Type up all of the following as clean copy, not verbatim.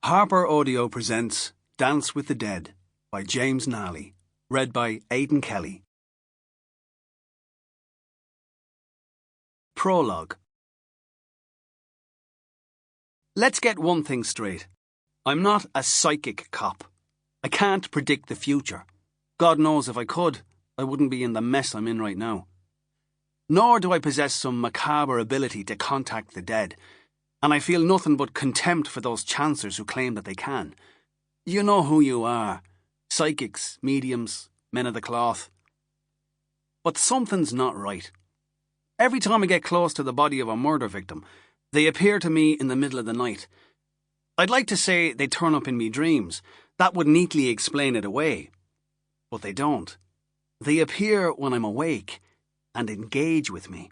Harper Audio presents Dance with the Dead by James Nally, read by Aidan Kelly. Prologue. Let's get one thing straight. I'm not a psychic cop. I can't predict the future. God knows if I could, I wouldn't be in the mess I'm in right now. Nor do I possess some macabre ability to contact the dead, and I feel nothing but contempt for those chancers who claim that they can. You know who you are. Psychics, mediums, men of the cloth. But something's not right. Every time I get close to the body of a murder victim, they appear to me in the middle of the night. I'd like to say they turn up in me dreams. That would neatly explain it away. But they don't. They appear when I'm awake and engage with me.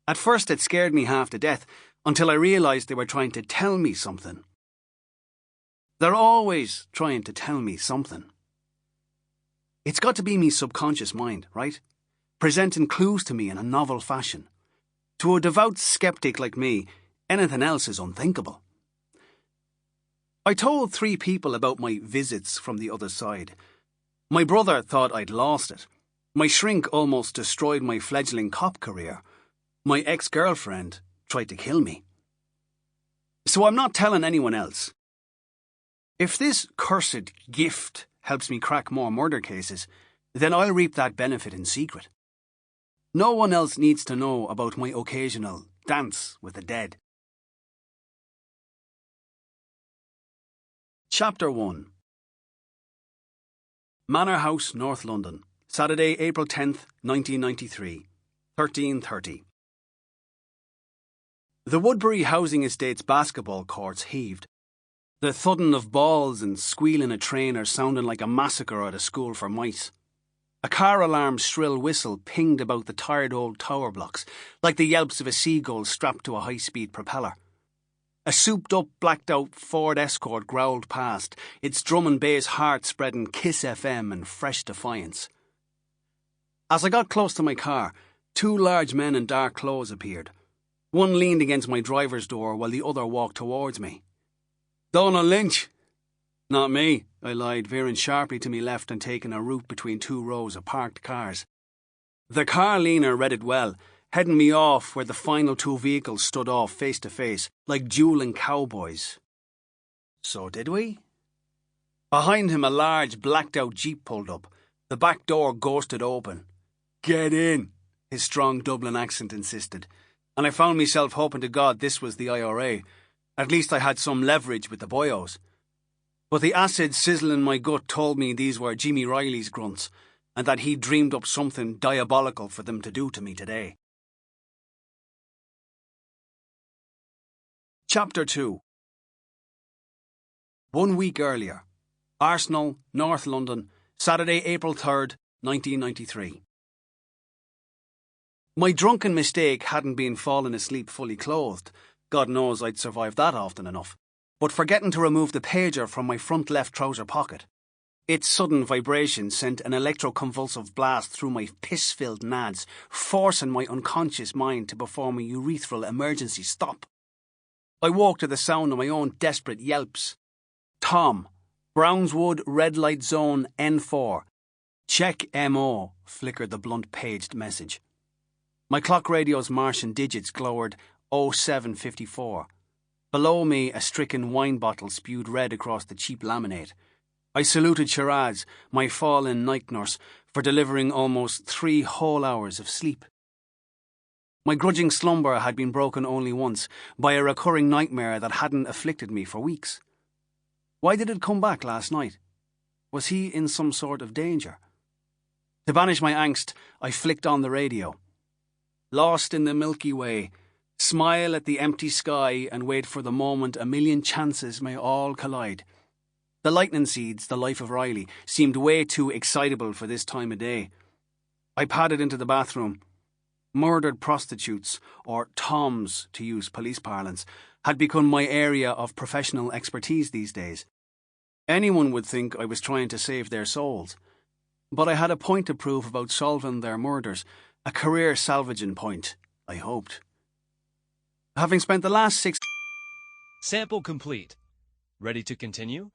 At first it scared me half to death, until I realised they were trying to tell me something. They're always trying to tell me something. It's got to be me subconscious mind, right? Presenting clues to me in a novel fashion. To a devout skeptic like me, anything else is unthinkable. I told 3 people about my visits from the other side. My brother thought I'd lost it. My shrink almost destroyed my fledgling cop career. My ex-girlfriend tried to kill me. So I'm not telling anyone else. If this cursed gift helps me crack more murder cases, then I'll reap that benefit in secret. No one else needs to know about my occasional dance with the dead. Chapter 1. Manor House, North London, Saturday, April 10th, 1993, 13:30. The Woodbury Housing Estate's basketball courts heaved. The thudding of balls and squealing of trainers sounded like a massacre at a school for mice. A car alarm's shrill whistle pinged about the tired old tower blocks, like the yelps of a seagull strapped to a high-speed propeller. A souped-up, blacked-out Ford Escort growled past, its drum and bass heart spreading Kiss FM and fresh defiance. As I got close to my car, 2 large men in dark clothes appeared. One leaned against my driver's door while the other walked towards me. "Donal Lynch." "Not me," I lied, veering sharply to me left and taking a route between 2 rows of parked cars. The car leaner read it well, heading me off where the final 2 vehicles stood off face to face, like dueling cowboys. So did we? Behind him a large blacked-out Jeep pulled up, the back door ghosted open. "Get in," his strong Dublin accent insisted, and I found myself hoping to God this was the IRA. At least I had some leverage with the boyos. But the acid sizzle in my gut told me these were Jimmy Riley's grunts, and that he'd dreamed up something diabolical for them to do to me today. Chapter 2. 1 week earlier. Arsenal, North London, Saturday, April 3rd, 1993. My drunken mistake hadn't been falling asleep fully clothed. God knows I'd survived that often enough. But forgetting to remove the pager from my front left trouser pocket. Its sudden vibration sent an electroconvulsive blast through my piss-filled nads, forcing my unconscious mind to perform a urethral emergency stop. I woke to the sound of my own desperate yelps. "Tom, Brownswood Red Light Zone N4. Check MO," flickered the blunt-paged message. My clock radio's Martian digits glowered 0754. Below me, a stricken wine bottle spewed red across the cheap laminate. I saluted Shiraz, my fall-in night nurse, for delivering almost 3 whole hours of sleep. My grudging slumber had been broken only once, by a recurring nightmare that hadn't afflicted me for weeks. Why did it come back last night? Was he in some sort of danger? To banish my angst, I flicked on the radio. Lost in the Milky Way, smile at the empty sky and wait for the moment a million chances may all collide. The lightning seeds, the life of Riley, seemed way too excitable for this time of day. I padded into the bathroom. Murdered prostitutes, or toms to use police parlance, had become my area of professional expertise these days. Anyone would think I was trying to save their souls. But I had a point to prove about solving their murders, a career salvaging point, I hoped. Having spent the last 6... Sample complete. Ready to continue?